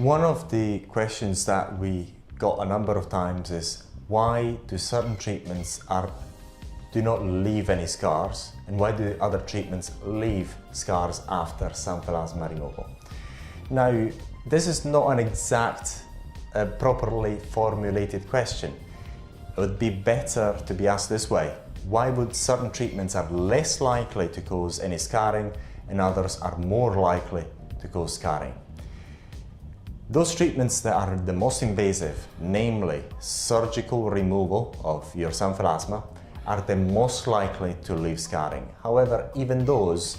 One of the questions that we got a number of times is why do certain treatments do not leave any scars, and why do other treatments leave scars after xanthelasma removal? Now, this is not an exact, properly formulated question. It would be better to be asked this way: why would certain treatments are less likely to cause any scarring and others are more likely to cause scarring? Those treatments that are the most invasive, namely surgical removal of your xanthelasma, are the most likely to leave scarring. However, even those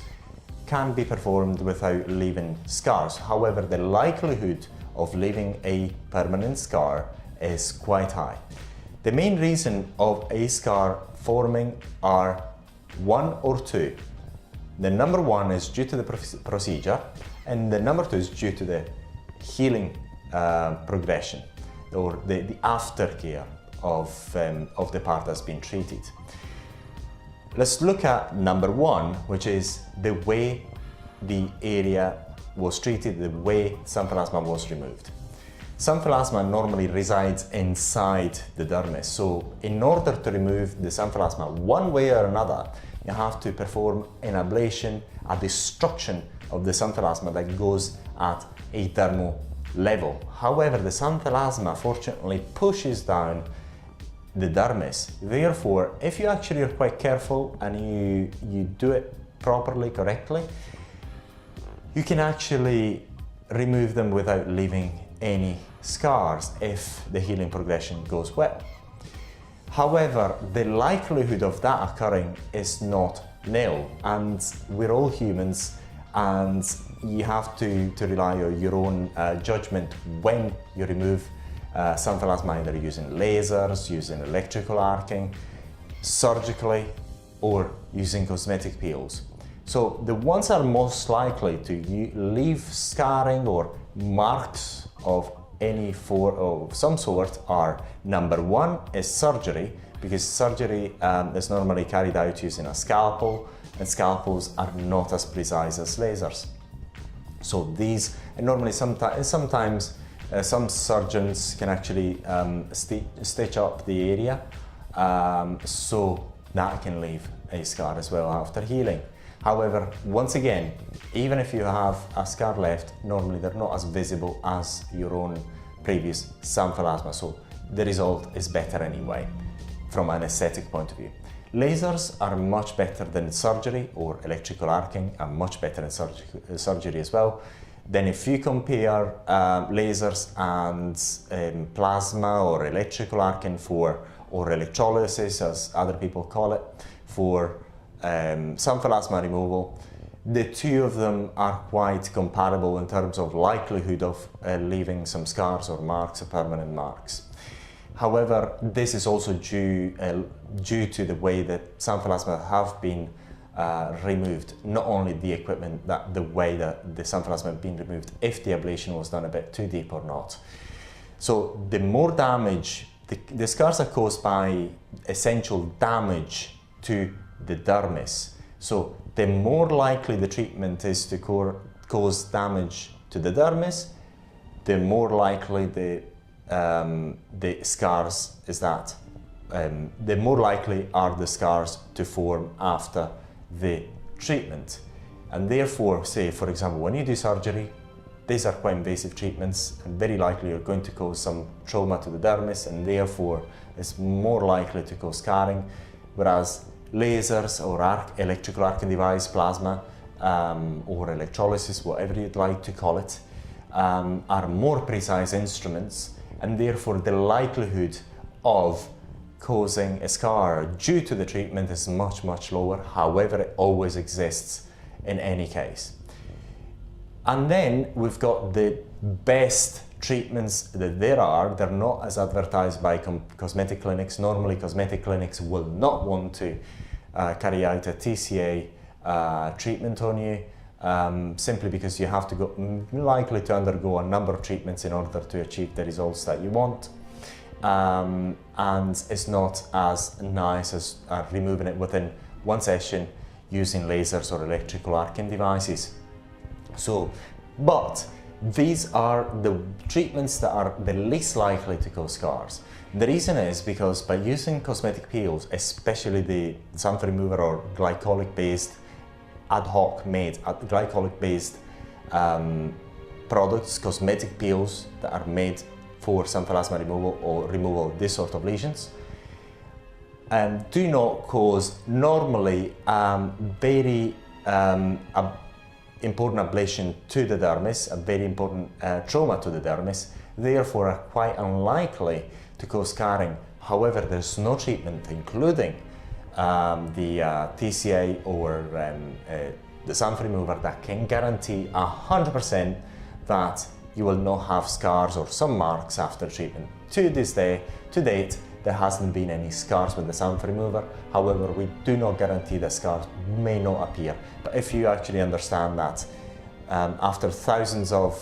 can be performed without leaving scars. However, the likelihood of leaving a permanent scar is quite high. The main reason of a scar forming are one or two. The number one is due to the procedure, and the number two is due to the healing progression, or the aftercare of the part that's been treated. Let's look at number one, which is the way the area was treated, the way xanthelasma was removed. Xanthelasma normally resides inside the dermis, so in order to remove the xanthelasma one way or another, you have to perform an ablation, a destruction of the xanthelasma that goes at a dermal level. However, the xanthelasma fortunately pushes down the dermis. Therefore, if you actually are quite careful and you do it properly, correctly, you can actually remove them without leaving any scars if the healing progression goes well. However, the likelihood of that occurring is not nil, and we're all humans, and you have to rely on your own judgment when you remove xanthelasma, either using lasers, using electrical arcing, surgically, or using cosmetic peels. So the ones that are most likely to leave scarring or marks of some sort are: number one is surgery, because surgery is normally carried out using a scalpel, and scalpels are not as precise as lasers. So these, and normally sometimes some surgeons can actually stitch up the area, so that can leave a scar as well after healing. However, once again, even if you have a scar left, normally they're not as visible as your own previous xanthelasma, so the result is better anyway from an aesthetic point of view. Lasers are much better than surgery, or electrical arcing are much better than surgery as well. Then if you compare lasers and plasma or electrical arcing or electrolysis, as other people call it, for xanthelasma removal, the two of them are quite comparable in terms of likelihood of leaving some scars or marks, or permanent marks. However, this is also due to the way that xanthelasma have been removed, not only the equipment, the way that the xanthelasma have been removed, if the ablation was done a bit too deep or not. So the more damage, the scars are caused by essential damage to the dermis. So the more likely the treatment is to cause damage to the dermis, the more likely the scars is that. The more likely are the scars to form after the treatment. And therefore, say for example, when you do surgery, these are quite invasive treatments, and very likely you're going to cause some trauma to the dermis, and therefore it's more likely to cause scarring. Whereas lasers or electrical arcing device, plasma, or electrolysis, whatever you'd like to call it, are more precise instruments, and therefore the likelihood of causing a scar due to the treatment is much, much lower. However, it always exists in any case. And then we've got the best treatments that there are. They're not as advertised by cosmetic clinics. Normally, cosmetic clinics will not want to carry out a TCA treatment on you, simply because you have to go likely to undergo a number of treatments in order to achieve the results that you want. And it's not as nice as removing it within one session using lasers or electrical arcing devices. So, but these are the treatments that are the least likely to cause scars. The reason is because by using cosmetic peels, especially the sun remover or glycolic-based, ad hoc made glycolic-based products, cosmetic peels that are made for xanthelasma removal or removal of this sort of lesions, do not cause normally very important ablation to the dermis, a very important trauma to the dermis, therefore are quite unlikely to cause scarring. However, there's no treatment, including the TCA or the sun remover, that can guarantee 100% that you will not have scars or some marks after treatment. To date, there hasn't been any scars with the sun remover. However, we do not guarantee that scars may not appear. But if you actually understand that after thousands of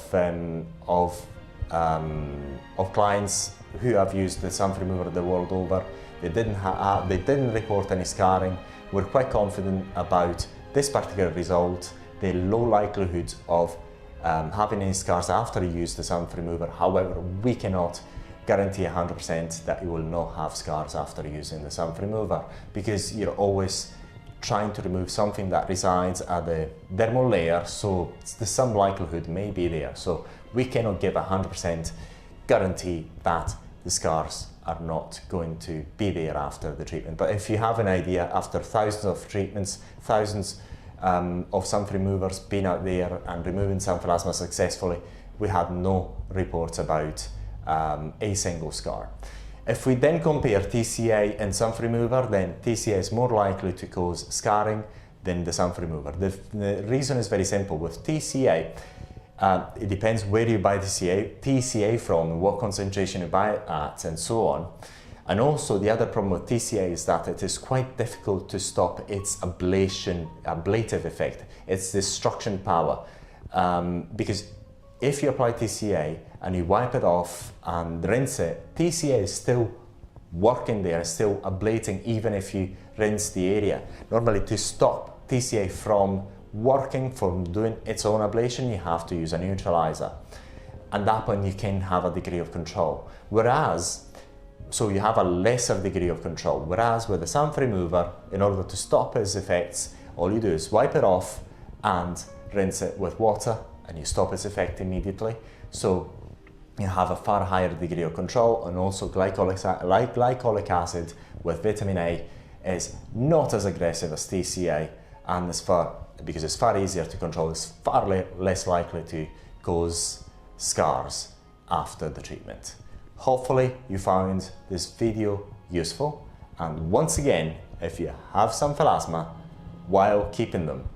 clients who have used the sun remover the world over, they didn't report any scarring, we're quite confident about this particular result, the low likelihood of having any scars after you use the sun remover. However, we cannot guarantee 100% that you will not have scars after using the sun remover, because you're always trying to remove something that resides at the dermal layer, so some likelihood may be there. So we cannot give 100% guarantee that the scars are not going to be there after the treatment. But if you have an idea, after thousands of treatments, thousands of sun removers being out there and removing xanthelasma successfully, we had no reports about a single scar. If we then compare TCA and sun remover, then TCA is more likely to cause scarring than the sun remover. The reason is very simple. With TCA, it depends where you buy TCA from, what concentration you buy it at, and so on. And also the other problem with TCA is that it is quite difficult to stop its ablative effect, its destruction power, because if you apply TCA and you wipe it off and rinse it, TCA is still working there, still ablating, even if you rinse the area. Normally, to stop TCA from working, from doing its own ablation, you have to use a neutralizer. And that one you can have a degree of control. So you have a lesser degree of control. Whereas with the sun remover, in order to stop its effects, all you do is wipe it off and rinse it with water, and you stop its effect immediately. So you have a far higher degree of control, and also glycolic acid with vitamin A is not as aggressive as TCA, and because it's far easier to control, it's far less likely to cause scars after the treatment. Hopefully you found this video useful, and once again, if you have xanthelasma while keeping them,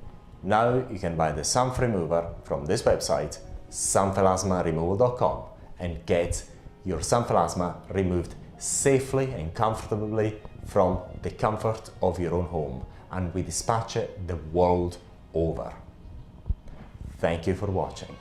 now you can buy the sun remover from this website, XANTHELASMARemoval.com, and get your xanthelasma removed safely and comfortably from the comfort of your own home, and we dispatch it the world over. Thank you for watching.